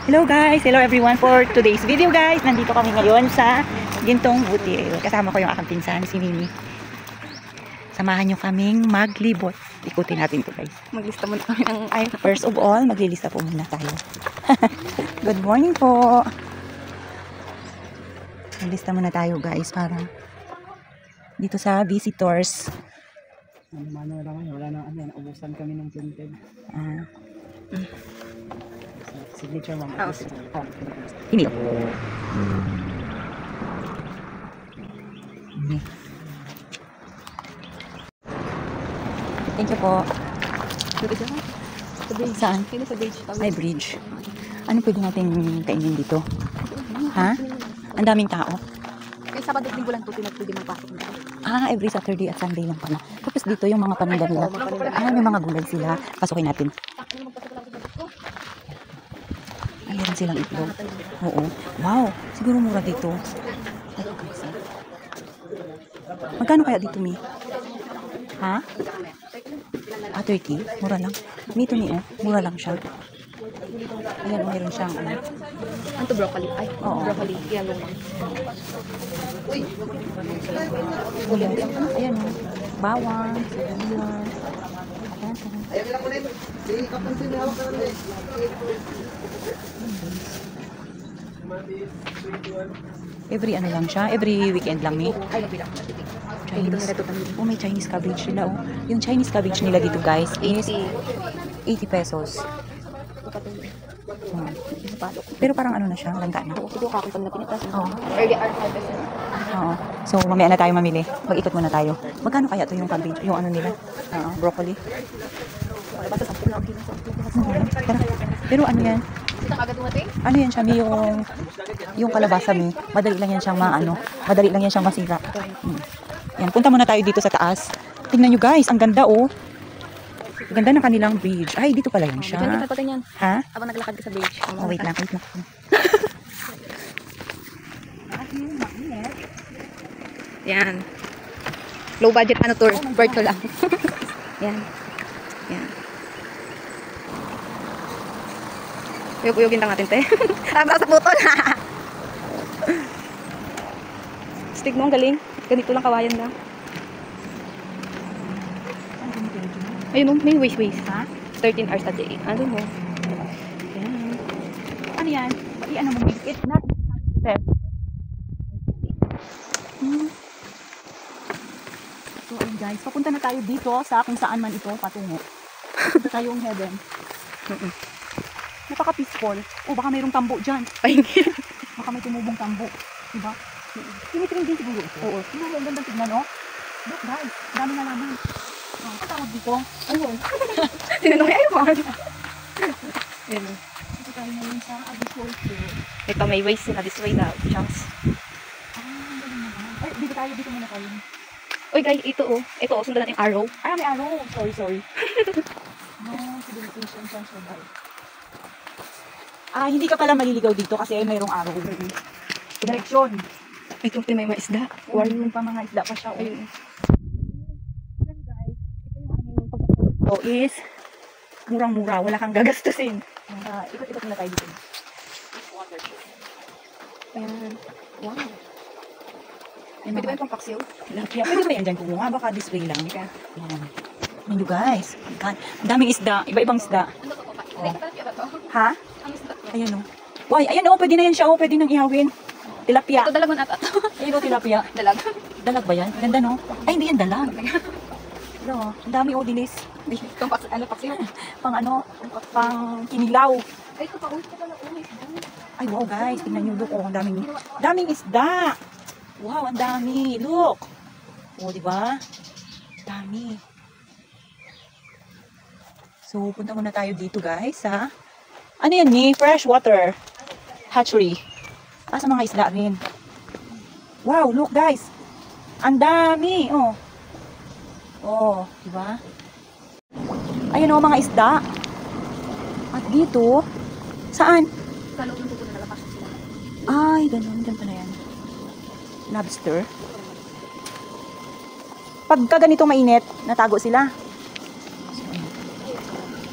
Hello guys! Hello everyone for today's video guys. Nandito kami ngayon sa Gintong Butil. Kasama ko yung aking pinsan, si Mimi. Samahan nyo kaming maglibot. Ikutin natin to guys. Maglista muna kami ng First of all, maglilista po muna tayo. Good morning po! Maglista muna tayo guys para dito sa visitors. Ano naman, wala na naubusan kami ng printed. Signature ma'am. Ini. Thank you po. Saan? Sa beach. Ay, bridge. Ano pwede natin kainin dito? Ha? Ang daming tao. Yung Sabado at Linggo lang ito, pwede magpasok nito. Every Saturday at Sunday lang pala. Tapos dito yung mga paninda nila. May mga gulay sila. Pasukin natin. Meron silang itlog. Oo. Wow. Siguro mura dito. Magkano kaya dito, Mi? Ha? 30? Mura lang. Dito, Mi, oh. Mura lang siya. Ayan, meron siyang ano. Ano to, broccoli? Ay, Oo. broccoli. Yellow one. Uy! Ayan, oh. Bawang. Sibuyas. Every ano lang siya? Every weekend lang, Mi? Ay, nabilang. Chinese. Oh, may Chinese cabbage nila, oh. Yung Chinese cabbage nila dito, guys, is 80 pesos. Pero parang ano na siya, langga na. Ito kakapag na pinitas. Oo. Early art harvest. Oo. So, mamaya na tayo mamili. Mag-ikot muna tayo. Magkano kaya to yung cabbage? Yung ano nila? Broccoli. Tara. Pero ano yan? Ito agad dumating? Ano yan siya? May yung kalabasa, may madali lang yan siyang madali lang yan siyang masira. Yan, punta muna tayo dito sa taas. Tingnan nyo guys, ang ganda oh. Ang ganda ng kanilang bridge. Ay, dito pala yun siya. Diyan ka yan. Ha? Habang naglakad ka sa beach. Oh, wait lang. Yan. Low budget ano tour. Virtual lang. Yan. Yan. Uyog-uyogin lang natin, te. Tama sa button. Stig mo, ang galing. Ganito lang, kawayan lang. Ayun o, may waste. Ha? 13 hours a day. Ano mo? Yan. Ano yan? Ano mo? It's not step. So, ayun guys. Papunta na tayo dito sa kung saan man ito patungo. Punta tayong heaven. Napaka-peaceful. Oh, baka mayroong tambo dyan. Pahingin. Baka may tumubong tambo. Diba? Tinitring din siguro ito. Oo. Siguro ang gandang tignan, no? Look guys, dami na naman. Ang tawag dito. Ayun. Tinanong niya, ayun. Ayun. Ito tayo ngayon sa Abyssal Pool. Ito, may waste sila. This way daw. Chunks. Ang galing naman. Ay, dito muna tayo. Uy, guys, ito oh. Ito oh, sundan natin yung arrow. May arrow. Sorry. No, civilization survival. Hindi ka pala maliligaw dito kasi mayroong arrow. Direksyon. Ito, may mga isda. Warning pa mga isda pa siya. Ayun. So is murang-mura, wala kang gagastusin. Ikot-ikot na tayo dito. Ayan. Wow. Pwede Pwede ba yung pampaksiw? Pwede ba yan dyan kumuha? Baka display lang. Yan. Ayan you guys. God. Ang daming isda. Iba-ibang isda. Ha? Ayan o. Why? Ayan o. Pwede na yan siya o. Pwede nang ihawin. Tilapia. Ito dalagon at ito. Ayun o, tilapia. Dalag. Dalag ba yan? Ganda no? Ay, hindi yan dalag. No, ang dami o, dilis. Itong paksiw. Pang kinilaw. Ay, ito pa. Uy, ito pala. Ay, wow guys. Tingnan nyo. Look, oh, ang daming isda. Wow, ang dami. Look. O, diba? Dami. So, punta muna tayo dito guys, ha? Ano yan ni? Fresh water hatchery. Sa mga isda rin. Wow, look guys. Ang dami. Oh. Oh, diba? Ayun o, mga isda. At dito, saan? Sa loob ng tubo na nalapas sila. Ay, ganun. Diyan pala yan. Lobster. Pagka ganito mainit, natago sila.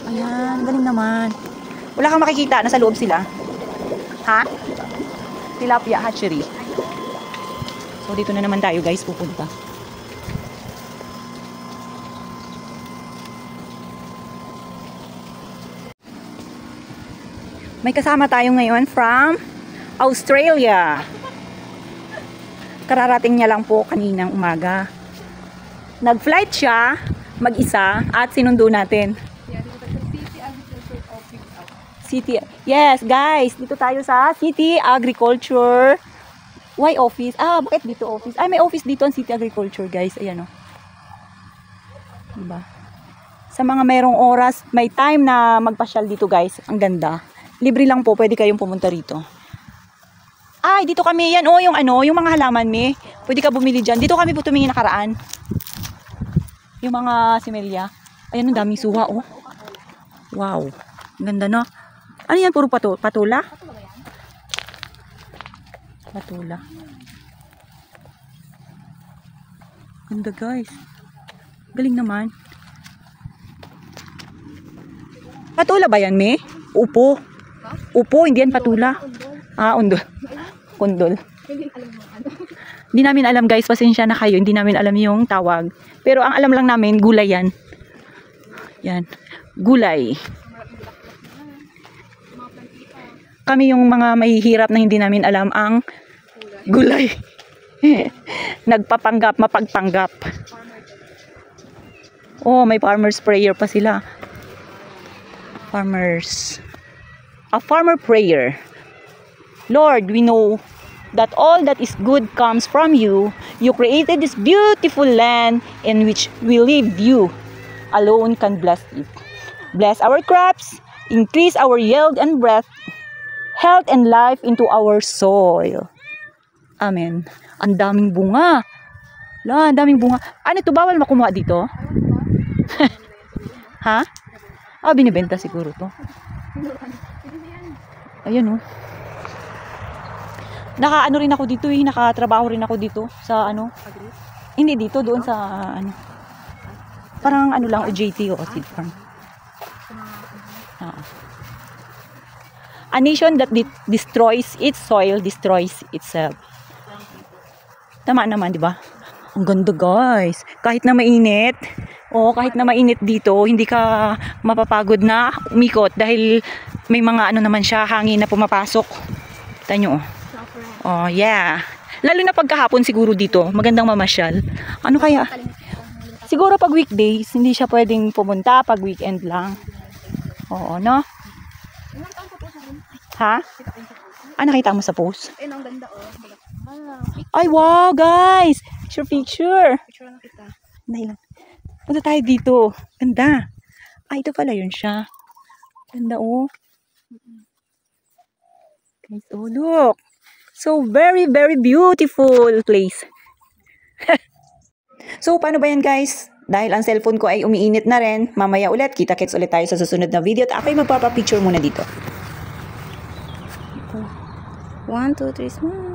Ayan, galing naman. Wala kang makikita, nasa loob sila. Ha? Tilapia hatchery. So, dito na naman tayo guys pupunta. May kasama tayo ngayon from Australia. Kararating niya lang po kaninang umaga. Nag-flight siya, mag-isa, at sinundo natin. City, yes guys, dito tayo sa City Agriculture. Why office? Ah, bakit dito office? Ay, may office dito ang City Agriculture guys. Ayan o. Diba? Sa mga mayroong oras, may time na magpasyal dito guys. Ang ganda. Libre lang po, pwede kayong pumunta rito. Ay, dito kami, yan o, yung ano, yung mga halaman me. Pwede ka bumili dyan. Dito kami po tumingin nakaraan. Yung mga simelya. Ayan, ang daming suha oh. Wow. Ang ganda no. Ano yan, puro patula? Patula. Ganda guys. Galing naman. Patula ba yan me? Upo. Upo, hindi yan patula. Ah, undol. Kundol. Hindi namin alam guys, pasensya na kayo. Hindi namin alam yung tawag. Pero ang alam lang namin, gulay yan. Yan. Gulay. Kami yung mga mahihirap na hindi namin alam ang gulay. Nagpapanggap, mapagpanggap. Oh, may farmer sprayer pa sila. Farmers. A farmer prayer. Lord, we know that all that is good comes from you. You created this beautiful land in which we live. You alone can bless it. Bless our crops, increase our yield and breath, health and life into our soil. Amen. Ang daming bunga. La, ang daming bunga. Ano to, bawal makumuha dito? Ha? Ah, binibenta siguro to. Ayan oh. Naka-ano rin ako dito eh, nakatrabaho rin ako dito sa ano. Hindi dito, doon sa ano. Parang ano lang, OJT o seed farm. A nation that destroys its soil, destroys itself. Tama naman, di ba? Ang ganda guys. Kahit na mainit, kahit na mainit dito, hindi ka mapapagod na umikot dahil may mga ano naman siya, hangin na pumapasok. Kita nyo oh. Oh, yeah. Lalo na pagkahapon siguro dito, magandang mamasyal. Ano kaya? Siguro pag weekdays, hindi siya pwedeng pumunta pag weekend lang. Oo, no? Ha? Ah, nakita mo sa post? Ayun, ang ganda oh. Ay, wow, guys! Picture. Picture lang kita. Nahilang. Punta tayo dito. Ganda. Ah, ito pala yun siya. Ganda, oh. Guys, oh, look. So, very, very beautiful place. So, paano ba yan, guys? Dahil ang cellphone ko ay umiinit na rin, mamaya ulit, kita-kits ulit tayo sa susunod na video at ako'y magpapapicture muna dito. 1, 2, 3, smile.